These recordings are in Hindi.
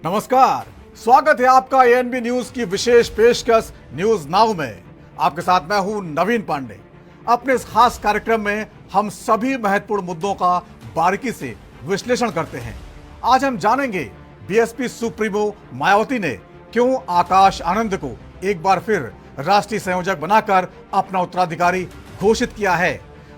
नमस्कार, स्वागत है आपका एएनबी न्यूज की विशेष पेशकश न्यूज नाउ में। आपके साथ मैं हूं नवीन पांडे। अपने इस खास कार्यक्रम में हम सभी महत्वपूर्ण मुद्दों का बारीकी से विश्लेषण करते हैं। आज हम जानेंगे बीएसपी सुप्रीमो मायावती ने क्यों आकाश आनंद को एक बार फिर राष्ट्रीय संयोजक बनाकर अपना उत्तराधिकारी घोषित किया है।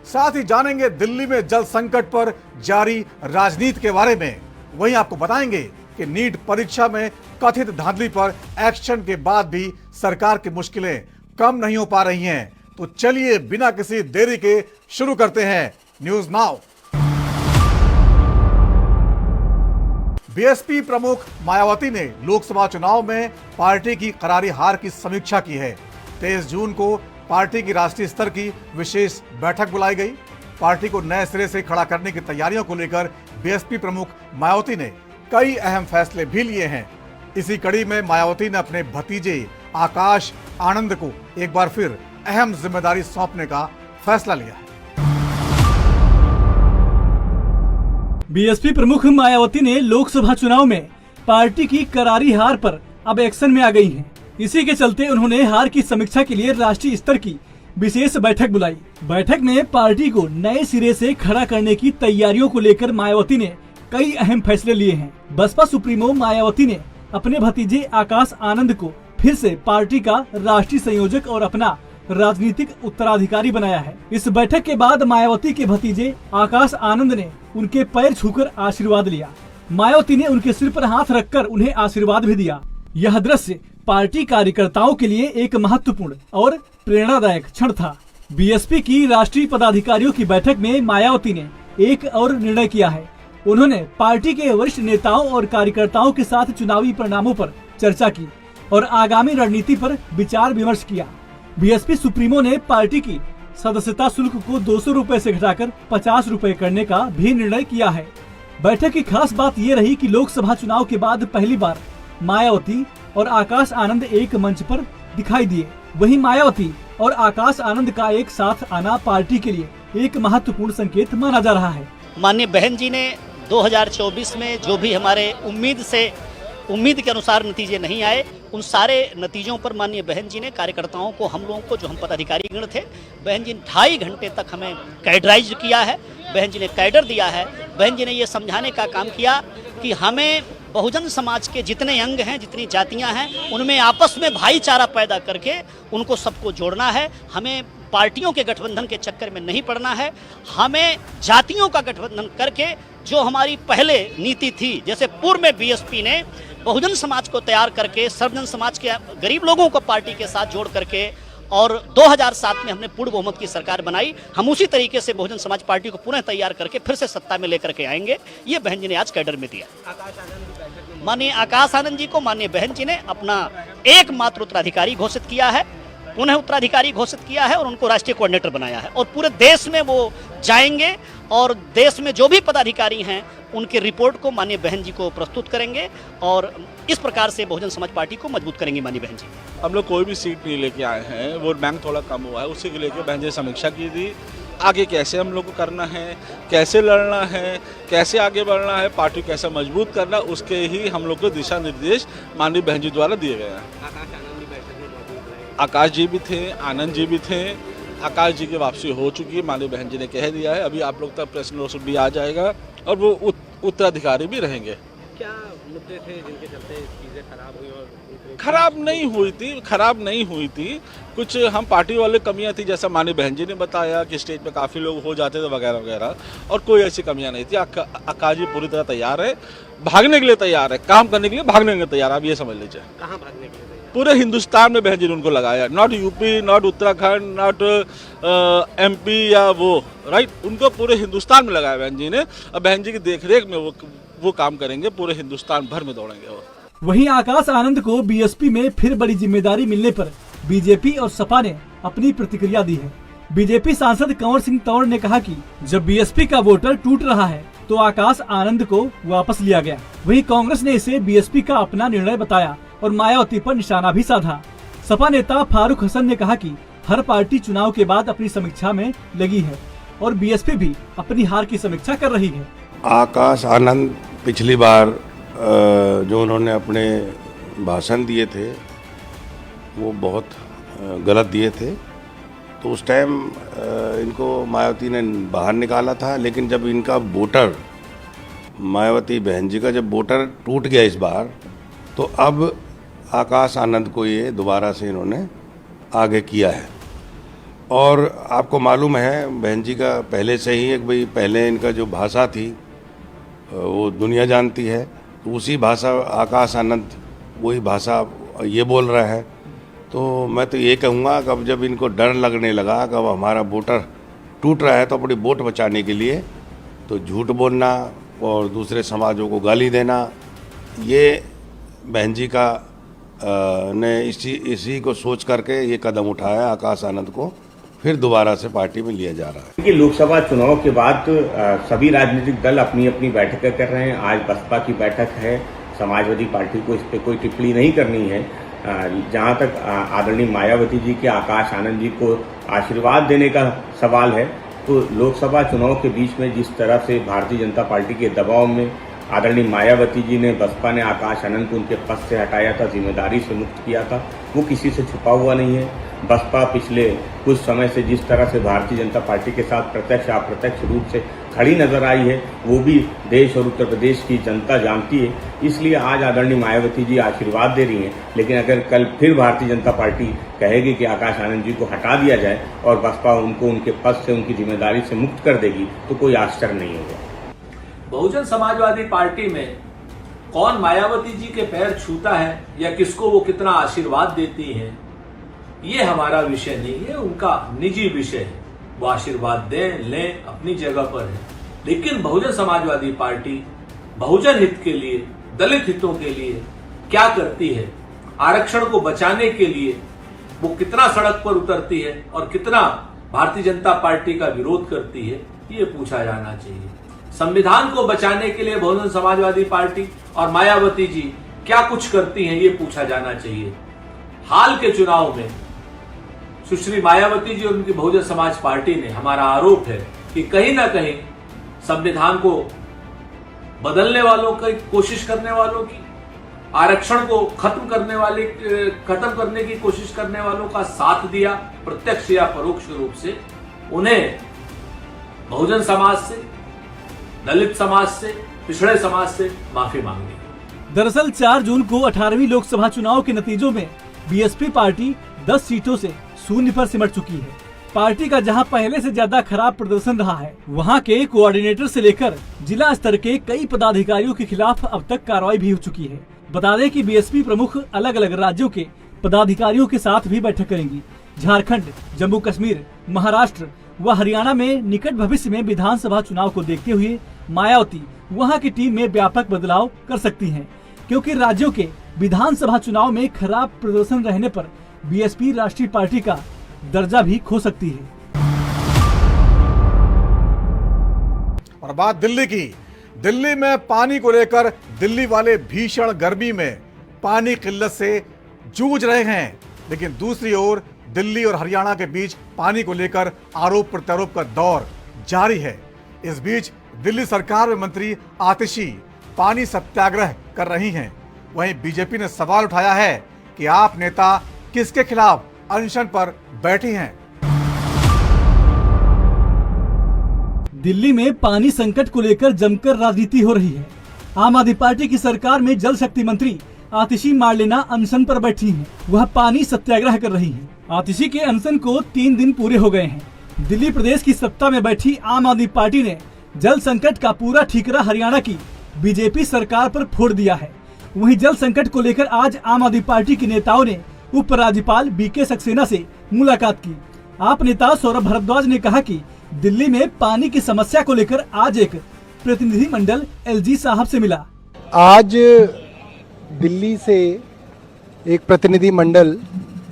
साथ ही जानेंगे दिल्ली में जल संकट पर जारी राजनीति के बारे में। वहीं आपको बताएंगे कि नीट परीक्षा में कथित धांधली पर एक्शन के बाद भी सरकार की मुश्किलें कम नहीं हो पा रही हैं। तो चलिए बिना किसी देरी के शुरू करते हैं न्यूज नाउ। बीएसपी प्रमुख मायावती ने लोकसभा चुनाव में पार्टी की करारी हार की समीक्षा की है। 23 जून को पार्टी की राष्ट्रीय स्तर की विशेष बैठक बुलाई गई। पार्टी को नए सिरे से खड़ा करने की तैयारियों को लेकर बीएसपी प्रमुख मायावती ने कई अहम फैसले भी लिए हैं। इसी कड़ी में मायावती ने अपने भतीजे आकाश आनंद को एक बार फिर अहम जिम्मेदारी सौंपने का फैसला लिया है। बीएसपी प्रमुख मायावती ने लोकसभा चुनाव में पार्टी की करारी हार पर अब एक्शन में आ गई हैं। इसी के चलते उन्होंने हार की समीक्षा के लिए राष्ट्रीय स्तर की विशेष बैठक बुलाई। बैठक में पार्टी को नए सिरे से खड़ा करने की तैयारियों को लेकर मायावती ने कई अहम फैसले लिए हैं। बसपा सुप्रीमो मायावती ने अपने भतीजे आकाश आनंद को फिर से पार्टी का राष्ट्रीय संयोजक और अपना राजनीतिक उत्तराधिकारी बनाया है। इस बैठक के बाद मायावती के भतीजे आकाश आनंद ने उनके पैर छूकर आशीर्वाद लिया। मायावती ने उनके सिर पर हाथ रखकर उन्हें आशीर्वाद भी दिया। यह दृश्य पार्टी कार्यकर्ताओं के लिए एक महत्वपूर्ण और प्रेरणादायक क्षण था। बीएसपी की राष्ट्रीय पदाधिकारियों की बैठक में मायावती ने एक और निर्णय किया है। उन्होंने पार्टी के वरिष्ठ नेताओं और कार्यकर्ताओं के साथ चुनावी परिणामों पर चर्चा की और आगामी रणनीति पर विचार विमर्श किया। बीएसपी सुप्रीमो ने पार्टी की सदस्यता शुल्क को 200 रुपए से घटाकर 50 रुपए करने का भी निर्णय किया है। बैठक की खास बात ये रही कि लोकसभा चुनाव के बाद पहली बार मायावती और आकाश आनंद एक मंच पर दिखाई दिए। वहीं मायावती और आकाश आनंद का एक साथ आना पार्टी के लिए एक महत्वपूर्ण संकेत माना जा रहा है। माननीय बहन जी ने 2024 में जो भी हमारे उम्मीद के अनुसार नतीजे नहीं आए, उन सारे नतीजों पर माननीय बहन जी ने कार्यकर्ताओं को, हम लोगों को, जो हम पदाधिकारी गण थे, बहन जी ने 2.5 घंटे तक हमें कैडराइज किया है। बहन जी ने कैडर दिया है। बहन जी ने ये समझाने का काम किया कि हमें बहुजन समाज के जितने अंग हैं, जितनी जातियां हैं, उनमें आपस में भाईचारा पैदा करके उनको सबको जोड़ना है। हमें पार्टियों के गठबंधन के चक्कर में नहीं पड़ना है। हमें जातियों का गठबंधन करके, जो हमारी पहले नीति थी, जैसे पूर्व में बीएसपी ने बहुजन समाज को तैयार करके सर्वजन समाज के गरीब लोगों को पार्टी के साथ जोड़ करके, और 2007 में हमने पूर्ण बहुमत की सरकार बनाई। हम उसी तरीके से बहुजन समाज पार्टी को पुनः तैयार करके फिर से सत्ता में लेकर के आएंगे। ये बहन जी ने आज कैडर में दिया। माननीय आकाश आनंद जी को माननीय बहन जी ने अपना एकमात्र उत्तराधिकारी घोषित किया है, पुनः उत्तराधिकारी घोषित किया है और उनको राष्ट्रीय कोऑर्डिनेटर बनाया है। और पूरे देश में वो जाएंगे और देश में जो भी पदाधिकारी हैं उनकी रिपोर्ट को माननीय बहन जी को प्रस्तुत करेंगे और इस प्रकार से बहुजन समाज पार्टी को मजबूत करेंगे। माननीय बहन जी, हम लोग कोई भी सीट नहीं लेके आए हैं, वोट बैंक थोड़ा कम हुआ है, उसी को लेकर बहन जी समीक्षा की थी। आगे कैसे हम लोग को करना है, कैसे लड़ना है, कैसे आगे बढ़ना है, पार्टी कैसे मजबूत करना, उसके ही हम लोग को दिशा निर्देश माननीय बहन जी द्वारा दिए गए हैं। आकाश जी भी थे, आनंद जी भी थे। आकाश जी की वापसी हो चुकी है, माननीय बहन जी ने कह दिया है। अभी आप लोग तक प्रेस नोटिस भी आ जाएगा और वो उत्तराधिकारी भी रहेंगे। क्या मुद्दे थे जिनके चलते चीजें खराब हुई? और खराब नहीं हुई थी। कुछ हम पार्टी वाले कमियां थी, जैसा माननीय बहन जी ने बताया कि स्टेज पे काफ़ी लोग हो जाते थे वगैरह वगैरह, और कोई ऐसी कमियां नहीं थी। आकाश जी पूरी तरह तैयार है, भागने के लिए तैयार है, काम करने के लिए भागने के लिए तैयार। आप ये समझ लीजिए। कहाँ भागने के लिए? पूरे हिंदुस्तान में बहन जी ने उनको लगाया। Not UP, not Uttarakhand, not MP या वो, राइट, उनको पूरे हिंदुस्तान में लगाया बहन जी ने। अब बहन जी की देखरेख में वो काम करेंगे, पूरे हिंदुस्तान भर में दौड़ेंगे वो। वहीं आकाश आनंद को बीएसपी में फिर बड़ी जिम्मेदारी मिलने पर बीजेपी और सपा ने अपनी प्रतिक्रिया दी है। बीजेपी सांसद कंवर सिंह तंवर ने कहा कि जब बीएसपी का वोटर टूट रहा है तो आकाश आनंद को वापस लिया गया। वहीं कांग्रेस ने इसे बीएसपी का अपना निर्णय बताया और मायावती पर निशाना भी साधा। सपा नेता फारूक हसन ने कहा कि हर पार्टी चुनाव के बाद अपनी समीक्षा में लगी है और बीएसपी भी अपनी हार की समीक्षा कर रही है। आकाश आनंद पिछली बार जो उन्होंने अपने भाषण दिए थे वो बहुत गलत दिए थे। तो उस टाइम इनको मायावती ने बाहर निकाला था, लेकिन जब इनका वोटर मायावती बहन जी का जब वोटर टूट गया इस बार, तो अब आकाश आनंद को ये दोबारा से इन्होंने आगे किया है। और आपको मालूम है बहन जी का पहले से ही एक भाई पहले इनका जो भाषा थी वो दुनिया जानती है, तो उसी भाषा आकाश आनंद वही भाषा ये बोल रहा है। तो मैं तो ये कहूँगा कि अब जब इनको डर लगने लगा कि अब हमारा वोटर टूट रहा है, तो अपनी वोट बचाने के लिए तो झूठ बोलना और दूसरे समाजों को गाली देना, ये बहन जी का ने इसी को सोच करके ये कदम उठाया आकाश आनंद को फिर दोबारा से पार्टी में लिया जा रहा है। कि लोकसभा चुनाव के बाद सभी राजनीतिक दल अपनी अपनी बैठकें कर रहे हैं। आज बसपा की बैठक है, समाजवादी पार्टी को इस पर कोई टिप्पणी नहीं करनी है। जहां तक आदरणीय मायावती जी के आकाश आनंद जी को आशीर्वाद देने का सवाल है, तो लोकसभा चुनाव के बीच में जिस तरह से भारतीय जनता पार्टी के दबाव में आदरणीय मायावती जी ने बसपा ने आकाश आनंद को उनके पद से हटाया था, जिम्मेदारी से मुक्त किया था, वो किसी से छुपा हुआ नहीं है। बसपा पिछले कुछ समय से जिस तरह से भारतीय जनता पार्टी के साथ प्रत्यक्ष अप्रत्यक्ष रूप से खड़ी नजर आई है, वो भी देश और उत्तर प्रदेश की जनता जानती है। इसलिए आज आदरणीय मायावती जी आशीर्वाद दे रही हैं, लेकिन अगर कल फिर भारतीय जनता पार्टी कहेगी कि आकाश आनंद जी को हटा दिया जाए और बसपा उनको उनके पद से उनकी जिम्मेदारी से मुक्त कर देगी, तो कोई आश्चर्य नहीं होगा। बहुजन समाजवादी पार्टी में कौन मायावती जी के पैर छूता है या किसको वो कितना आशीर्वाद देती हैं, ये हमारा विषय नहीं है, उनका निजी विषय है। वो आशीर्वाद दें लें अपनी जगह पर है, लेकिन बहुजन समाजवादी पार्टी बहुजन हित के लिए, दलित हितों के लिए क्या करती है, आरक्षण को बचाने के लिए वो कितना सड़क पर उतरती है और कितना भारतीय जनता पार्टी का विरोध करती है, ये पूछा जाना चाहिए। संविधान को बचाने के लिए बहुजन समाजवादी पार्टी और मायावती जी क्या कुछ करती हैं, ये पूछा जाना चाहिए। हाल के चुनाव में सुश्री मायावती जी और उनकी बहुजन समाज पार्टी ने, हमारा आरोप है कि कहीं ना कहीं संविधान को बदलने वालों की कोशिश करने वालों की, आरक्षण को खत्म करने की कोशिश करने वालों का साथ दिया, प्रत्यक्ष या परोक्ष रूप से। उन्हें बहुजन समाज से, दलित समाज से, पिछड़े समाज से माफी मांगनी। दरअसल 4 जून को 18वीं लोकसभा चुनाव के नतीजों में बीएसपी पार्टी 10 सीटों से शून्य पर सिमट चुकी है। पार्टी का जहां पहले से ज्यादा खराब प्रदर्शन रहा है, वहां के कोऑर्डिनेटर से लेकर जिला स्तर के कई पदाधिकारियों के खिलाफ अब तक कार्रवाई भी हो चुकी है। बता दें कि बीएसपी प्रमुख अलग अलग राज्यों के पदाधिकारियों के साथ भी बैठक करेंगी। झारखंड, जम्मू कश्मीर, महाराष्ट्र व हरियाणा में निकट भविष्य में विधानसभा चुनाव को देखते हुए मायावती वहां की टीम में व्यापक बदलाव कर सकती हैं, क्योंकि राज्यों के विधानसभा चुनाव में खराब प्रदर्शन रहने पर बीएसपी राष्ट्रीय पार्टी का दर्जा भी खो सकती है। और बात दिल्ली की। दिल्ली में पानी को लेकर दिल्ली वाले भीषण गर्मी में पानी किल्लत से जूझ रहे हैं, लेकिन दूसरी ओर दिल्ली और हरियाणा के बीच पानी को लेकर आरोप प्रत्यारोप का दौर जारी है। इस बीच दिल्ली सरकार में मंत्री आतिशी पानी सत्याग्रह कर रही हैं। वहीं बीजेपी ने सवाल उठाया है कि आप नेता किसके खिलाफ अनशन पर बैठी हैं। दिल्ली में पानी संकट को लेकर जमकर राजनीति हो रही है। आम आदमी पार्टी की सरकार में जल शक्ति मंत्री आतिशी मार्लेना अनशन पर बैठी हैं। वह पानी सत्याग्रह कर रही हैं। आतिशी के अनशन को 3 दिन पूरे हो गए हैं। दिल्ली प्रदेश की सत्ता में बैठी आम आदमी पार्टी ने जल संकट का पूरा ठीकरा हरियाणा की बीजेपी सरकार पर फोड़ दिया है। वहीं जल संकट को लेकर आज आम आदमी पार्टी के नेताओं ने उपराज्यपाल बीके सक्सेना से मुलाकात की। आप नेता सौरभ भारद्वाज ने कहा कि दिल्ली में पानी की समस्या को लेकर आज एक प्रतिनिधि मंडल एलजी साहब से मिला। आज दिल्ली से एक प्रतिनिधि मंडल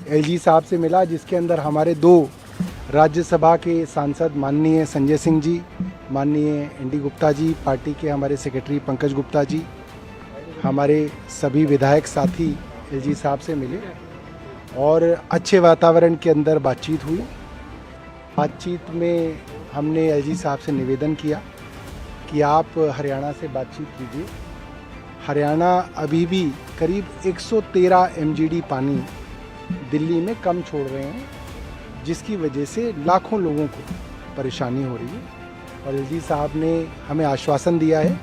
एलजी साहब से मिला, जिसके अंदर हमारे 2 राज्यसभा के सांसद माननीय संजय सिंह जी, माननीय एनडी गुप्ता जी, पार्टी के हमारे सेक्रेटरी पंकज गुप्ता जी, हमारे सभी विधायक साथी एलजी साहब से मिले और अच्छे वातावरण के अंदर बातचीत हुई। बातचीत में हमने एलजी साहब से निवेदन किया कि आप हरियाणा से बातचीत कीजिए। हरियाणा अभी भी करीब 113 MGD पानी दिल्ली में कम छोड़ रहे हैं, जिसकी वजह से लाखों लोगों को परेशानी हो रही है। और एलजी साहब ने हमें आश्वासन दिया है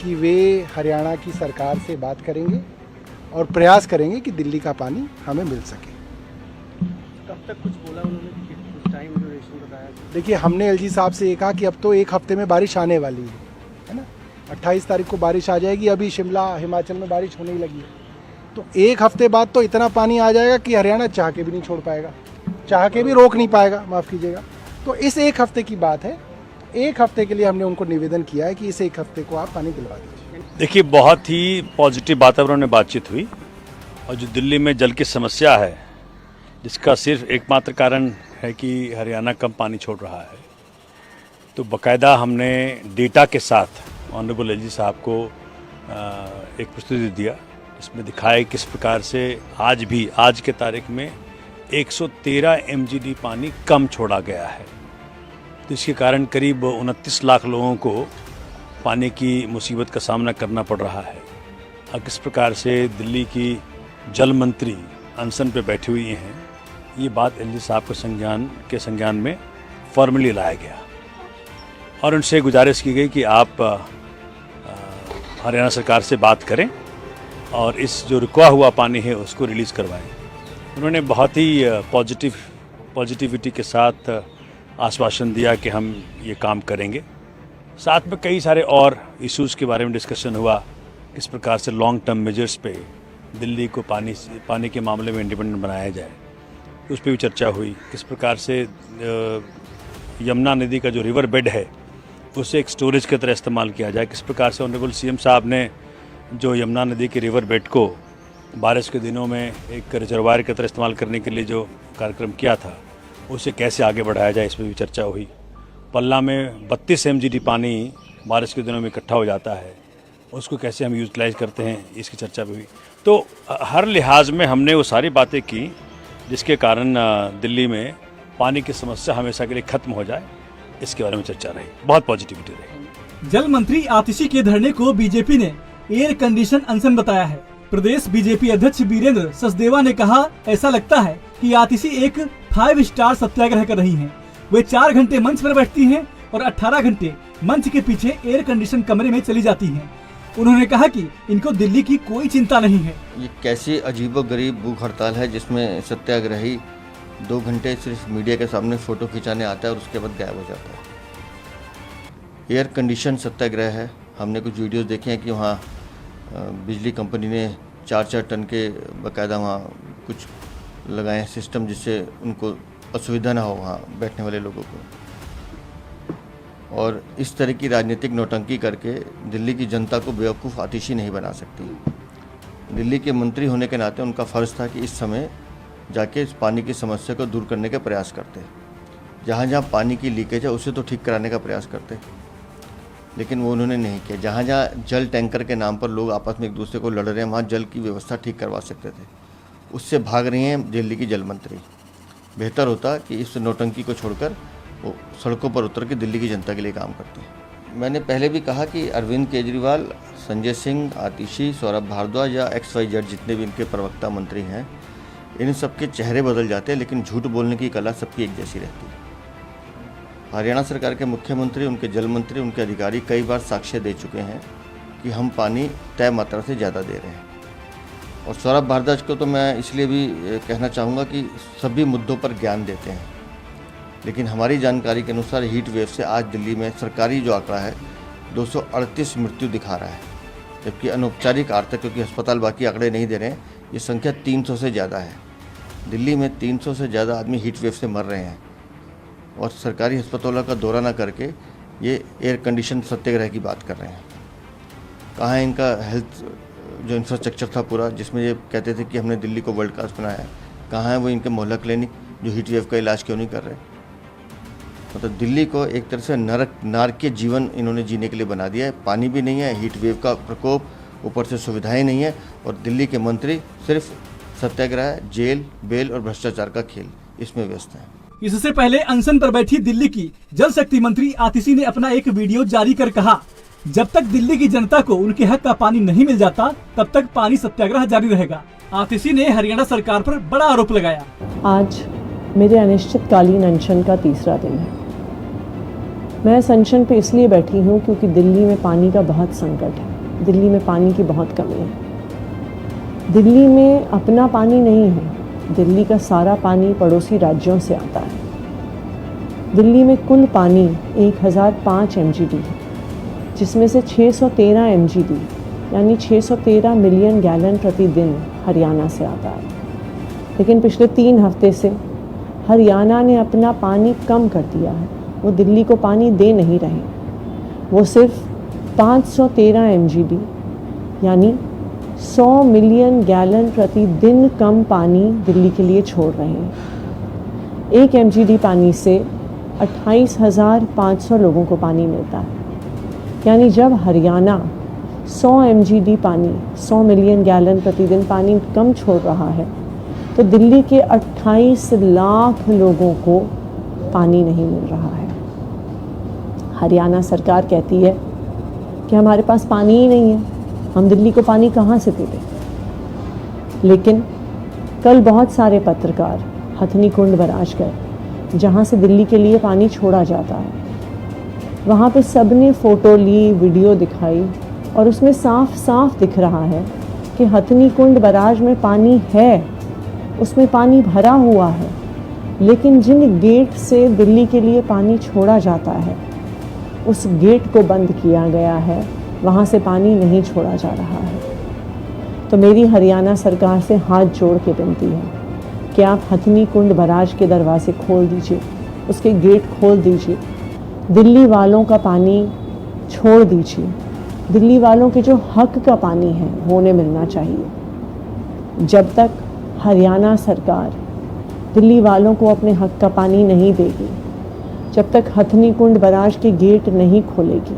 कि वे हरियाणा की सरकार से बात करेंगे और प्रयास करेंगे कि दिल्ली का पानी हमें मिल सके। कब तक कुछ बोला उन्होंने, कुछ टाइम ड्यूरेशन बताया? देखिए, हमने एलजी साहब से ये कहा कि अब तो एक हफ्ते में बारिश आने वाली है ना। 28 तारीख को बारिश आ जाएगी, अभी शिमला हिमाचल में बारिश होने ही लगी है, तो एक हफ्ते बाद तो इतना पानी आ जाएगा कि हरियाणा चाह के भी नहीं छोड़ पाएगा, चाह के भी रोक नहीं पाएगा, माफ़ कीजिएगा। तो इस एक हफ्ते की बात है, एक हफ्ते के लिए हमने उनको निवेदन किया है कि इस एक हफ्ते को आप पानी दिलवा दीजिए। देखिए, बहुत ही पॉजिटिव वातावरण में बातचीत हुई, और जो दिल्ली में जल की समस्या है, जिसका सिर्फ एकमात्र कारण है कि हरियाणा कम पानी छोड़ रहा है, तो बाकायदा हमने डेटा के साथ ऑनरेबल एलजी साहब को एक प्रस्तुति दिया, इसमें दिखाया किस प्रकार से आज के तारीख में 113 MGD पानी कम छोड़ा गया है। तो इसके कारण करीब 29 लाख लोगों को पानी की मुसीबत का सामना करना पड़ रहा है। और किस प्रकार से दिल्ली की जल मंत्री अनशन पे बैठी हुई हैं, ये बात एलजी साहब के संज्ञान में फॉर्मली लाया गया, और उनसे गुजारिश की गई कि आप हरियाणा सरकार से बात करें और इस जो रुका हुआ पानी है उसको रिलीज़ करवाएं। उन्होंने बहुत ही पॉजिटिविटी के साथ आश्वासन दिया कि हम ये काम करेंगे। साथ में कई सारे और इश्यूज़ के बारे में डिस्कशन हुआ, किस प्रकार से लॉन्ग टर्म मेजर्स पे दिल्ली को पानी के मामले में इंडिपेंडेंट बनाया जाए, उस पर भी चर्चा हुई। किस प्रकार से यमुना नदी का जो रिवर बेड है उसे एक स्टोरेज की तरह इस्तेमाल किया जाए। किस प्रकार से ऑनरेबल सीएम साहब ने जो यमुना नदी के रिवर बेड को बारिश के दिनों में एक रिजर्वायर की तरह इस्तेमाल करने के लिए जो कार्यक्रम किया था, उसे कैसे आगे बढ़ाया जाए, इसमें भी चर्चा हुई। पल्ला में 32 MGD पानी बारिश के दिनों में इकट्ठा हो जाता है, उसको कैसे हम यूटिलाइज करते हैं, इसकी चर्चा भी हुई। तो हर लिहाज में हमने वो सारी बातें की जिसके कारण दिल्ली में पानी की समस्या हमेशा के लिए खत्म हो जाए, इसके बारे में चर्चा रही, बहुत पॉजिटिविटी रही। जल मंत्री आतिशी के धरने को बीजेपी ने एयर कंडीशन अनशन बताया है। प्रदेश बीजेपी अध्यक्ष वीरेंद्र सचदेवा ने कहा, ऐसा लगता है कि आतिशी एक 5 स्टार सत्याग्रह कर रही हैं। वे 4 घंटे मंच पर बैठती हैं और 18 घंटे मंच के पीछे एयर कंडीशन कमरे में चली जाती हैं। उन्होंने कहा कि इनको दिल्ली की कोई चिंता नहीं है। ये कैसी अजीबोगरीब भूख हड़ताल है जिसमें सत्याग्रही 2 घंटे सिर्फ मीडिया के सामने फ़ोटो खिंचाने आता है और उसके बाद गायब हो जाता है। एयर कंडीशन सत्याग्रह है। हमने कुछ वीडियोस देखे हैं कि वहाँ बिजली कंपनी ने 4-4 टन के बाकायदा वहाँ कुछ लगाए हैं सिस्टम, जिससे उनको असुविधा ना हो वहाँ बैठने वाले लोगों को। और इस तरह की राजनीतिक नौटंकी करके दिल्ली की जनता को बेवकूफ़ आतिशी नहीं बना सकती। दिल्ली के मंत्री होने के नाते उनका फ़र्ज़ था कि इस समय जाके इस पानी की समस्या को दूर करने का प्रयास करते, जहाँ जहाँ पानी की लीकेज है उसे तो ठीक कराने का प्रयास करते, लेकिन वो उन्होंने नहीं किया। जहाँ जहाँ जल टैंकर के नाम पर लोग आपस में एक दूसरे को लड़ रहे हैं, वहाँ जल की व्यवस्था ठीक करवा सकते थे, उससे भाग रही हैं दिल्ली की जल मंत्री। बेहतर होता कि इस नौटंकी को छोड़कर वो सड़कों पर उतर के दिल्ली की जनता के लिए काम करते हैं। मैंने पहले भी कहा कि अरविंद केजरीवाल, संजय सिंह, आतिशी, सौरभ भारद्वाज या XYZ जितने भी इनके प्रवक्ता मंत्री हैं, इन सबके चेहरे बदल जाते हैं, लेकिन झूठ बोलने की कला सबकी एक जैसी रहती है। हरियाणा सरकार के मुख्यमंत्री, उनके जल मंत्री, उनके अधिकारी कई बार साक्ष्य दे चुके हैं कि हम पानी तय मात्रा से ज़्यादा दे रहे हैं। और सौरभ भारद्वाज को तो मैं इसलिए भी कहना चाहूँगा कि सभी मुद्दों पर ज्ञान देते हैं, लेकिन हमारी जानकारी के अनुसार हीट वेव से आज दिल्ली में सरकारी जो आंकड़ा है 238 मृत्यु दिखा रहा है, जबकि अनौपचारिक आर्थिक, क्योंकि अस्पताल बाकी आंकड़े नहीं दे रहे हैं, ये संख्या 300 से ज़्यादा है। दिल्ली में 300 से ज़्यादा आदमी हीट वेव से मर रहे हैं, और सरकारी अस्पतालों का दौरा ना करके ये एयर कंडीशन सत्याग्रह की बात कर रहे हैं। कहाँ है इनका हेल्थ जो इंफ्रास्ट्रक्चर था पूरा, जिसमें ये कहते थे कि हमने दिल्ली को वर्ल्ड क्लास बनाया है? कहाँ है वो इनके मोहल्ला क्लिनिक जो हीट वेव का इलाज क्यों नहीं कर रहे? मतलब दिल्ली को एक तरह से नारकीय जीवन इन्होंने जीने के लिए बना दिया है। पानी भी नहीं है, हीट वेव का प्रकोप, ऊपर से सुविधाएं नहीं है, और दिल्ली के मंत्री सिर्फ सत्याग्रह, जेल, बेल और भ्रष्टाचार का खेल, इसमें व्यस्त है। इससे पहले अनशन पर बैठी दिल्ली की जल शक्ति मंत्री आतिशी ने अपना एक वीडियो जारी कर कहा, जब तक दिल्ली की जनता को उनके हक का पानी नहीं मिल जाता तब तक पानी सत्याग्रह जारी रहेगा। आतिशी ने हरियाणा सरकार पर बड़ा आरोप लगाया। आज मेरे अनिश्चितकालीन अनशन का तीसरा दिन है। मैं इस अनशन पे इसलिए बैठी हूँ क्योंकि दिल्ली में पानी का बहुत संकट है, दिल्ली में पानी की बहुत कमी है। दिल्ली में अपना पानी नहीं है, दिल्ली का सारा पानी पड़ोसी राज्यों से आता है। दिल्ली में कुल पानी 1005 MGD है, जिसमें से 613 MGD यानी 613 मिलियन गैलन प्रतिदिन हरियाणा से आता है। लेकिन पिछले 3 हफ्ते से हरियाणा ने अपना पानी कम कर दिया है, वो दिल्ली को पानी दे नहीं रहे। वो सिर्फ 513 MGD यानी 100 मिलियन गैलन प्रतिदिन कम पानी दिल्ली के लिए छोड़ रहे हैं। 1 MGD पानी से 28,500 लोगों को पानी मिलता है। यानी जब हरियाणा 100 MGD पानी 100 मिलियन गैलन प्रतिदिन पानी कम छोड़ रहा है तो दिल्ली के 28 लाख लोगों को पानी नहीं मिल रहा है। हरियाणा सरकार कहती है कि हमारे पास पानी ही नहीं है, हम दिल्ली को पानी कहाँ से दे दें। लेकिन कल बहुत सारे पत्रकार हथनी कुंड बराज गए, जहाँ से दिल्ली के लिए पानी छोड़ा जाता है। वहाँ पे सबने फ़ोटो ली, वीडियो दिखाई और उसमें साफ साफ दिख रहा है कि हथनी कुंड बराज में पानी है, उसमें पानी भरा हुआ है, लेकिन जिन गेट से दिल्ली के लिए पानी छोड़ा जाता है उस गेट को बंद किया गया है, वहाँ से पानी नहीं छोड़ा जा रहा है। तो मेरी हरियाणा सरकार से हाथ जोड़ के विनती है कि आप हथनी कुंड बराज के दरवाजे खोल दीजिए, उसके गेट खोल दीजिए, दिल्ली वालों का पानी छोड़ दीजिए। दिल्ली वालों के जो हक का पानी है वो उन्हें मिलना चाहिए। जब तक हरियाणा सरकार दिल्ली वालों को अपने हक का पानी नहीं देगी, जब तक हथनी कुंड बराज के गेट नहीं खोलेगी,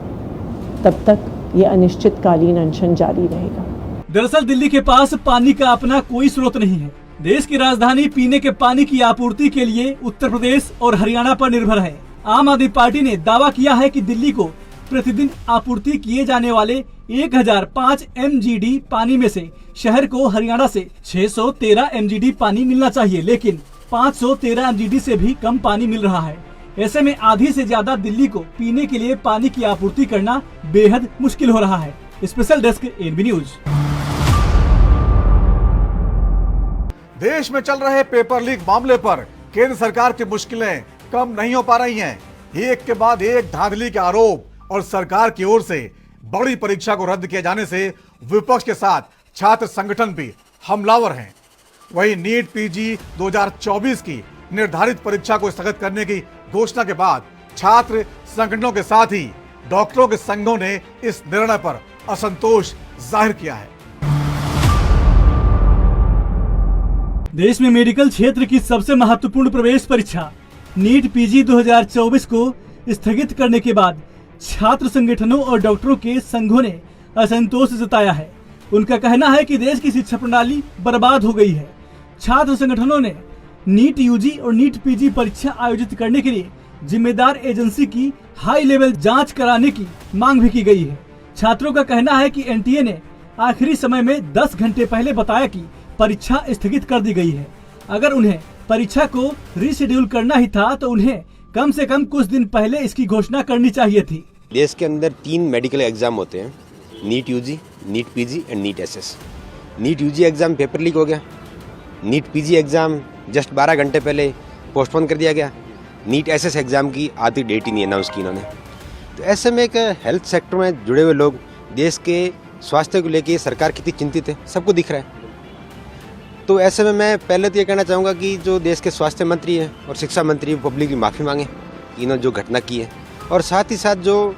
तब तक ये अनिश्चितकालीन अनशन जारी रहेगा। दरअसल दिल्ली के पास पानी का अपना कोई स्रोत नहीं है। देश की राजधानी पीने के पानी की आपूर्ति के लिए उत्तर प्रदेश और हरियाणा पर निर्भर है। आम आदमी पार्टी ने दावा किया है कि दिल्ली को प्रतिदिन आपूर्ति किए जाने वाले 1005 MGD पानी में से शहर को हरियाणा से 613 MGD पानी मिलना चाहिए, लेकिन 513 MGD से भी कम पानी मिल रहा है। ऐसे में आधी से ज्यादा दिल्ली को पीने के लिए पानी की आपूर्ति करना बेहद मुश्किल हो रहा है। Special desk NB news. देश में चल रहे पेपर लीक मामले पर केंद्र सरकार की मुश्किलें कम नहीं हो पा रही हैं। एक के बाद एक धांधली के आरोप और सरकार की ओर से बड़ी परीक्षा को रद्द किए जाने से विपक्ष के साथ छात्र संगठन भी हमलावर हैं। वहीं नीट पीजी 2024 की निर्धारित परीक्षा को स्थगित करने की घोषणा के बाद छात्र संगठनों के साथ ही डॉक्टरों के संघों ने इस निर्णय पर असंतोष जाहिर किया है। देश में मेडिकल क्षेत्र की सबसे महत्वपूर्ण प्रवेश परीक्षा नीट पीजी 2024 को स्थगित करने के बाद छात्र संगठनों और डॉक्टरों के संघों ने असंतोष जताया है। उनका कहना है कि देश की शिक्षा प्रणाली बर्बाद हो गई है। छात्र संगठनों ने नीट यूजी और नीट पीजी परीक्षा आयोजित करने के लिए जिम्मेदार एजेंसी की हाई लेवल जांच कराने की मांग भी की गई है। छात्रों का कहना है कि एनटीए ने आखिरी समय में 10 घंटे पहले बताया कि परीक्षा स्थगित कर दी गई है। अगर उन्हें परीक्षा को रीशेड्यूल करना ही था तो उन्हें कम से कम कुछ दिन पहले इसकी घोषणा करनी चाहिए थी। देश के अंदर 3 मेडिकल एग्जाम होते हैं, NEET UG, NEET PG and NEET SS. NEET UG exam paper leak हो गया, नीट पीजी एग्जाम जस्ट 12 घंटे पहले पोस्टपोन कर दिया गया, नीट एसएस एग्जाम की आधी डेट ही नहीं अनाउंस की इन्होंने। तो ऐसे में एक हेल्थ सेक्टर में जुड़े हुए लोग देश के स्वास्थ्य को लेकर सरकार कितनी चिंतित है सबको दिख रहा है। तो ऐसे में मैं पहले तो ये कहना चाहूँगा कि जो देश के स्वास्थ्य मंत्री हैं और शिक्षा मंत्री पब्लिक की माफ़ी मांगे इन्होंने जो घटना की है, और साथ ही साथ जो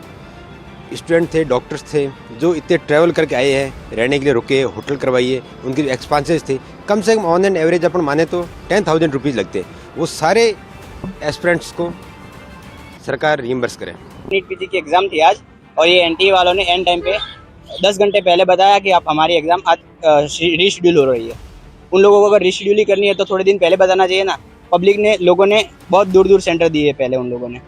स्टूडेंट थे, डॉक्टर्स थे, जो इतने ट्रैवल करके आए हैं, रहने के लिए रुके, होटल करवाइए, उनके एक्सपेंसेस थे, कम से कम ऑन एन एवरेज अपन माने तो 10,000 रुपीज़ लगते। वो सारे एस्पिरेंट्स को सरकार रिइंबर्स करे। नीट पीजी की एग्ज़ाम थी आज, और ये एनटीए वालों ने एंड टाइम पे 10 घंटे पहले बताया कि आप हमारी एग्ज़ाम आज रीशेड्यूल हो रही है। उन लोगों को अगर रीशेड्यूल ही करनी है तो थोड़े दिन पहले बताना चाहिए ना। पब्लिक ने, लोगों ने बहुत दूर दूर सेंटर दिए पहले, उन लोगों ने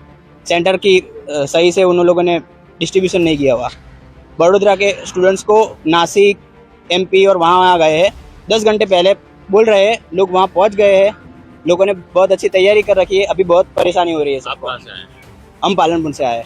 सेंटर की सही से उन लोगों ने डिस्ट्रीब्यूशन नहीं किया हुआ। बड़ोदरा के स्टूडेंट्स को नासिक, MP और वहाँ गए हैं, 10 घंटे पहले बोल रहे हैं, लोग वहाँ पहुँच गए हैं, लोगों ने बहुत अच्छी तैयारी कर रखी है, अभी बहुत परेशानी हो रही है सबको। कहाँ से आए? हम पालनपुर से आए।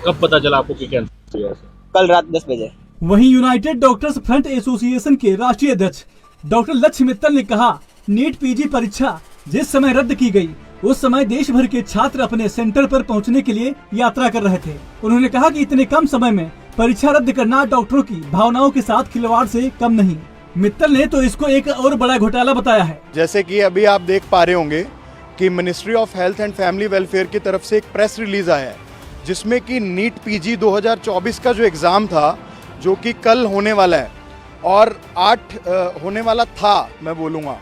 कब पता चला आपको कि कैंसर हुआ? कल रात 10 बजे। वहीं यूनाइटेड डॉक्टर्स फ्रंट एसोसिएशन के राष्ट्रीय अध्यक्ष डॉक्टर लक्ष्य मित्तल ने कहा, नीट PG परीक्षा जिस समय रद्द की गई, उस समय देश भर के छात्र अपने सेंटर पर पहुंचने के लिए यात्रा कर रहे थे। उन्होंने कहा कि इतने कम समय में परीक्षा रद्द करना डॉक्टरों की भावनाओं के साथ खिलवाड़ से कम नहीं। मित्तल ने तो इसको एक और बड़ा घोटाला बताया है। जैसे कि अभी आप देख पा रहे होंगे कि ministry of health and family welfare की तरफ से एक प्रेस रिलीज आया है, जिसमें कि नीट PG 2024 का जो एग्ज़ाम था, जो कि कल होने वाला है और 8 होने वाला था, मैं बोलूँगा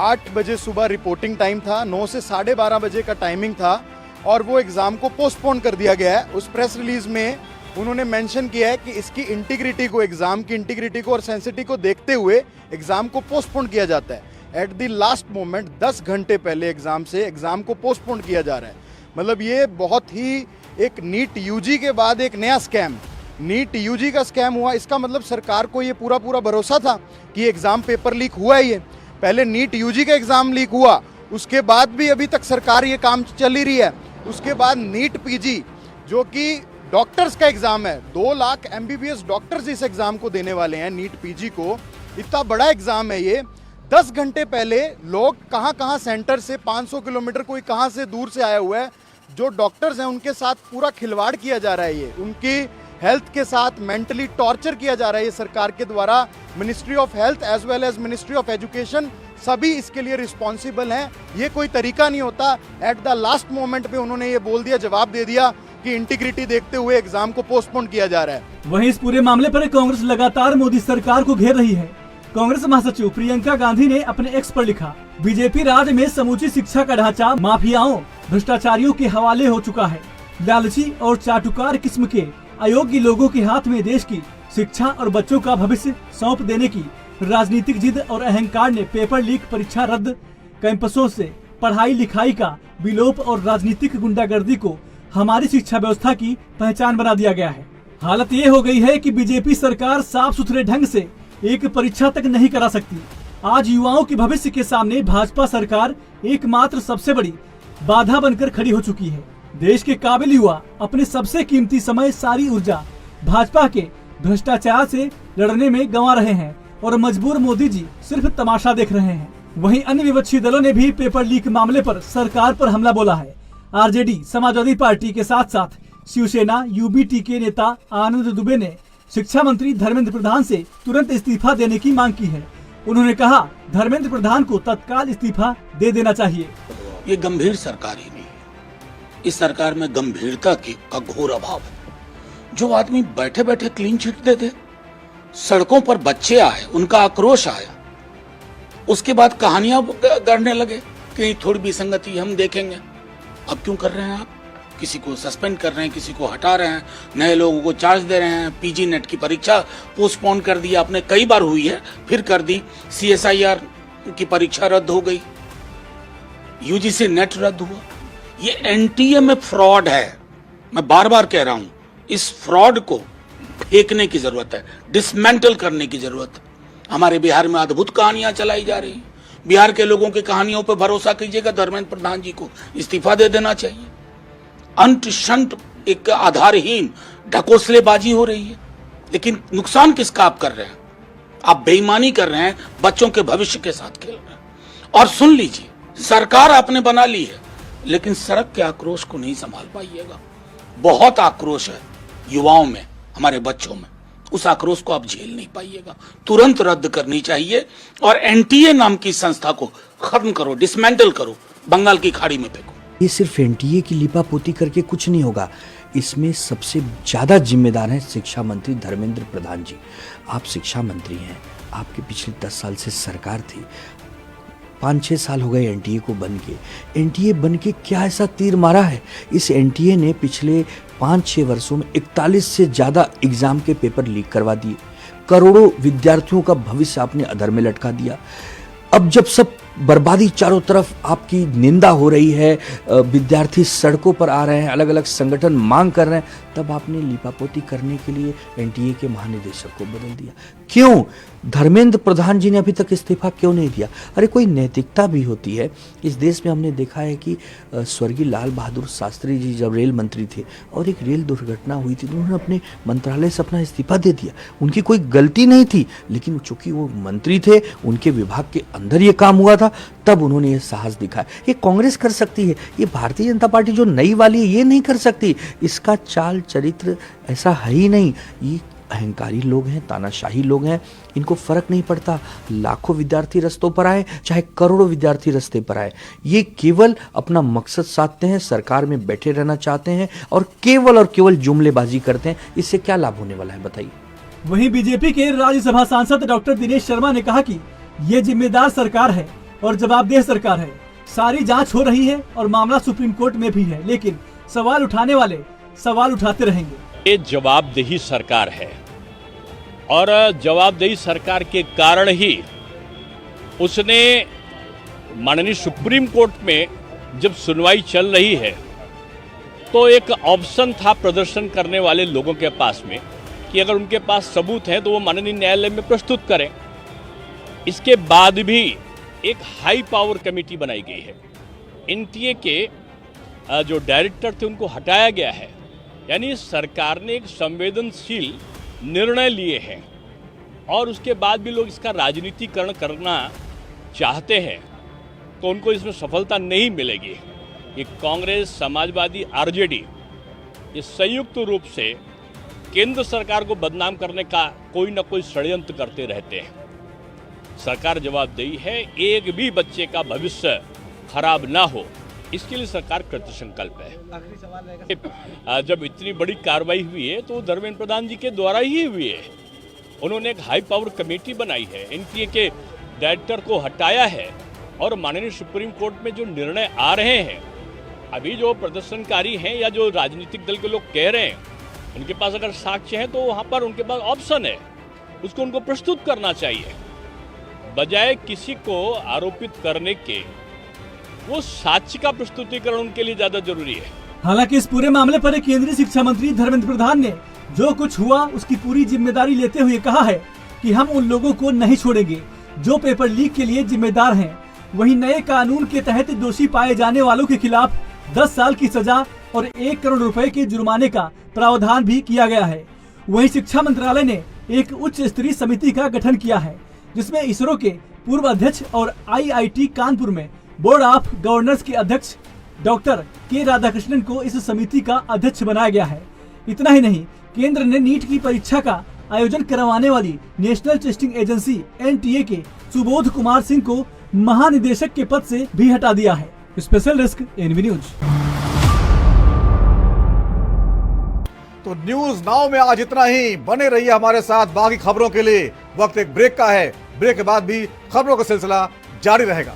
8 बजे सुबह रिपोर्टिंग टाइम था, 9 से 12:30 बजे का टाइमिंग था और वो एग्ज़ाम को पोस्टपोन कर दिया गया है। उस प्रेस रिलीज में उन्होंने मेंशन किया है कि इसकी इंटीग्रिटी को, एग्ज़ाम की इंटीग्रिटी को और सेंसिटिविटी को देखते हुए एग्ज़ाम को पोस्टपोन किया जाता है। एट द लास्ट मोमेंट 10 घंटे पहले एग्ज़ाम को पोस्टपोन किया जा रहा है। मतलब ये बहुत ही एक नीट UG के बाद एक नया स्कैम, नीट UG का स्कैम हुआ। इसका मतलब सरकार को ये पूरा भरोसा था कि एग्ज़ाम पेपर लीक हुआ है। ये पहले नीट UG का एग्ज़ाम लीक हुआ, उसके बाद भी अभी तक सरकार ये काम चल ही रही है। उसके बाद नीट PG जो कि डॉक्टर्स का एग्ज़ाम है, 2 लाख MBBS डॉक्टर्स इस एग्ज़ाम को देने वाले हैं। नीट PG को इतना बड़ा एग्ज़ाम है ये। 10 घंटे पहले लोग कहाँ सेंटर से 500 किलोमीटर कोई कहाँ से दूर से आया हुआ है, जो डॉक्टर्स हैं उनके साथ पूरा खिलवाड़ किया जा रहा है। ये उनकी हेल्थ के साथ मेंटली टॉर्चर किया जा रहा है ये सरकार के द्वारा। Ministry of Health as well as Ministry of Education सभी इसके लिए रिस्पॉन्सिबल हैं। ये कोई तरीका नहीं होता। एट द लास्ट मोमेंट पे उन्होंने ये बोल दिया, जवाब दे दिया कि इंटीग्रिटी देखते हुए एग्जाम को पोस्टपोन किया जा रहा है। वहीं इस पूरे मामले पर कांग्रेस लगातार मोदी सरकार को घेर रही है। कांग्रेस महासचिव प्रियंका गांधी ने अपने एक्स पर लिखा, बीजेपी राज्य में समूची शिक्षा का ढांचा माफियाओं, भ्रष्टाचारियों के हवाले हो चुका है। लालची और चाटुकार किस्म के अयोग्य लोगों के हाथ में देश की शिक्षा और बच्चों का भविष्य सौंप देने की राजनीतिक जिद और अहंकार ने पेपर लीक, परीक्षा रद्द, कैंपसों से पढ़ाई लिखाई का विलोप और राजनीतिक गुंडागर्दी को हमारी शिक्षा व्यवस्था की पहचान बना दिया गया है। हालत ये हो गई है कि बीजेपी सरकार साफ सुथरे ढंग से एक परीक्षा तक नहीं करा सकती। आज युवाओं के भविष्य के सामने भाजपा सरकार एकमात्र सबसे बड़ी बाधा बनकर खड़ी हो चुकी है। देश के काबिल युवा अपने सबसे कीमती समय, सारी ऊर्जा भाजपा के भ्रष्टाचार से लड़ने में गंवा रहे हैं और मजबूर मोदी जी सिर्फ तमाशा देख रहे हैं। वहीं अन्य विपक्षी दलों ने भी पेपर लीक मामले पर सरकार पर हमला बोला है। आरजेडी, समाजवादी पार्टी के साथ साथ शिवसेना, UBT के नेता आनंद दुबे ने शिक्षा मंत्री धर्मेंद्र प्रधान से तुरंत इस्तीफा देने की मांग की है। उन्होंने कहा, धर्मेंद्र प्रधान को तत्काल इस्तीफा दे देना चाहिए। ये गंभीर सरकार ही नहीं है, इस सरकार में गंभीरता का घोर अभाव है। जो आदमी बैठे बैठे क्लीन चिट दे दे, सड़कों पर बच्चे आए, उनका आक्रोश आया, उसके बाद कहानियां गढ़ने लगे कि थोड़ी भी संगति हम देखेंगे। अब क्यों कर रहे हैं आप? किसी को सस्पेंड कर रहे हैं, किसी को हटा रहे हैं, नए लोगों को चार्ज दे रहे हैं। PG नेट की परीक्षा पोस्टपोन कर दी आपने, कई बार हुई है, फिर कर दी। CSIR की परीक्षा रद्द हो गई, UGC नेट रद्द हुआ। ये NTA में फ्रॉड है, मैं बार बार कह रहा हूं। इस फ्रॉड को फेंकने की जरूरत है, डिसमेंटल करने की जरूरत है। हमारे बिहार में अद्भुत कहानियां चलाई जा रही हैं। बिहार के लोगों की कहानियों पर भरोसा कीजिएगा, धर्मेंद्र प्रधान जी को इस्तीफा दे देना चाहिए। अंत शंत एक आधारहीन ढकोसलेबाजी हो रही है, लेकिन नुकसान किसका आप कर रहे हैं? आप बेईमानी कर रहे हैं, बच्चों के भविष्य के साथ खेल रहे हैं। और सुन लीजिए, सरकार आपने बना ली है, लेकिन सड़क के आक्रोश को नहीं संभाल पाइएगा। बहुत आक्रोश है युवाओं में, हमारे बच्चों में, उस आक्रोश को आप झेल नहीं पाइएगा। तुरंत रद्द करनी चाहिए और NTA नाम की संस्था को खत्म करो, डिसमेंटल करो, बंगाल की खाड़ी में फेंको। ये सिर्फ NTA की लिपापोती करके कुछ नहीं होगा, इसमें सबसे ज़्यादा जिम्मेदार हैं शिक्षा मंत्री धर्मेंद्र प्रधान जी। आप शिक्षा मंत्री हैं, आपके पिछले 10 साल से सरकार थी, 5-6 साल हो गए NTA को बन के। NTA बन के क्या ऐसा तीर मारा है? इस NTA ने पिछले 5-6 वर्षों में 41 से ज़्यादा एग्ज़ाम के पेपर लीक करवा दिए। करोड़ों विद्यार्थियों का भविष्य आपने अधर में लटका दिया। अब जब सब बर्बादी चारों तरफ, आपकी निंदा हो रही है, विद्यार्थी सड़कों पर आ रहे हैं, अलग अलग संगठन मांग कर रहे हैं, तब आपने लीपापोती करने के लिए एनटीए के महानिदेशक को बदल दिया। क्यों? धर्मेंद्र प्रधान जी ने अभी तक इस्तीफा क्यों नहीं दिया? अरे कोई नैतिकता भी होती है। इस देश में हमने देखा है कि स्वर्गीय लाल बहादुर शास्त्री जी जब रेल मंत्री थे और एक रेल दुर्घटना हुई थी तो उन्होंने अपने मंत्रालय से अपना इस्तीफा दे दिया। उनकी कोई गलती नहीं थी, लेकिन चूंकि वो मंत्री थे, उनके विभाग के अंदर ये काम हुआ था, तब उन्होंने ये साहस दिखाया। ये कांग्रेस कर सकती है, ये भारतीय जनता पार्टी जो नई वाली है ये नहीं कर सकती। इसका चाल चरित्र ऐसा है ही नहीं। ये अहंकारी लोग हैं, तानाशाही लोग हैं, इनको फर्क नहीं पड़ता। लाखों विद्यार्थी रस्तों पर आए, चाहे करोड़ों विद्यार्थी रस्ते पर आए, ये केवल अपना मकसद साधते हैं, सरकार में बैठे रहना चाहते हैं और केवल जुमलेबाजी करते हैं। इससे क्या लाभ होने वाला है बताइए? वहीं बीजेपी के राज्यसभा सांसद डॉक्टर दिनेश शर्मा ने कहा कि ये जिम्मेदार सरकार है और जवाबदेह सरकार है। सारी जांच हो रही है और मामला सुप्रीम कोर्ट में भी है, लेकिन सवाल उठाने वाले सवाल उठाते रहेंगे। ये जवाबदेही सरकार है और जवाबदेही सरकार के कारण ही उसने माननीय सुप्रीम कोर्ट में जब सुनवाई चल रही है तो एक ऑप्शन था प्रदर्शन करने वाले लोगों के पास में कि अगर उनके पास सबूत है तो वो माननीय न्यायालय में प्रस्तुत करें। इसके बाद भी एक हाई पावर कमेटी बनाई गई है। एनटीए के जो डायरेक्टर थे उनको हटाया गया है, यानी सरकार ने एक संवेदनशील निर्णय लिए हैं और उसके बाद भी लोग इसका राजनीतिकरण करना चाहते हैं तो उनको इसमें सफलता नहीं मिलेगी। ये कांग्रेस, समाजवादी, आरजेडी ये संयुक्त रूप से केंद्र सरकार को बदनाम करने का कोई न कोई षड्यंत्र करते रहते हैं। सरकार जवाबदेही है, एक भी बच्चे का भविष्य खराब ना हो, इसके लिए सरकार कृतसंकल्प है। आखिरी सवाल रहेगा, जब इतनी बड़ी कार्रवाई हुई है तो धर्मेंद्र प्रधान जी के द्वारा ही हुई है। उन्होंने एक हाई पावर कमेटी बनाई है, एनटीए के डायरेक्टर को हटाया है और माननीय सुप्रीम कोर्ट में जो निर्णय आ रहे हैं, अभी जो प्रदर्शनकारी हैं या जो राजनीतिक दल के लोग कह रहे हैं, उनके पास अगर साक्ष्य है तो वहाँ पर उनके पास ऑप्शन है, उसको उनको प्रस्तुत करना चाहिए। बजाय किसी को आरोपित करने के वो साक्ष्य का प्रस्तुतिकरण उनके लिए ज्यादा जरूरी है। हालांकि इस पूरे मामले पर केंद्रीय शिक्षा मंत्री धर्मेंद्र प्रधान ने जो कुछ हुआ उसकी पूरी जिम्मेदारी लेते हुए कहा है कि हम उन लोगों को नहीं छोड़ेंगे जो पेपर लीक के लिए जिम्मेदार हैं। वहीं नए कानून के तहत दोषी पाए जाने वालों के खिलाफ 10 साल की सजा और 1 करोड़ रुपए के जुर्माने का प्रावधान भी किया गया है। वहीं शिक्षा मंत्रालय ने एक उच्च स्तरीय समिति का गठन किया है जिसमें इसरो के पूर्व अध्यक्ष और IIT कानपुर में बोर्ड ऑफ गवर्नर्स के अध्यक्ष डॉक्टर के राधाकृष्णन को इस समिति का अध्यक्ष बनाया गया है। इतना ही नहीं, केंद्र ने नीट की परीक्षा का आयोजन करवाने वाली नेशनल टेस्टिंग एजेंसी NTA के सुबोध कुमार सिंह को महानिदेशक के पद से भी हटा दिया है। Special desk NV news. तो न्यूज नाउ में आज इतना ही। बने रहिए हमारे साथ बाकी खबरों के लिए। वक्त एक ब्रेक का है, ब्रेक के बाद भी खबरों का सिलसिला जारी रहेगा।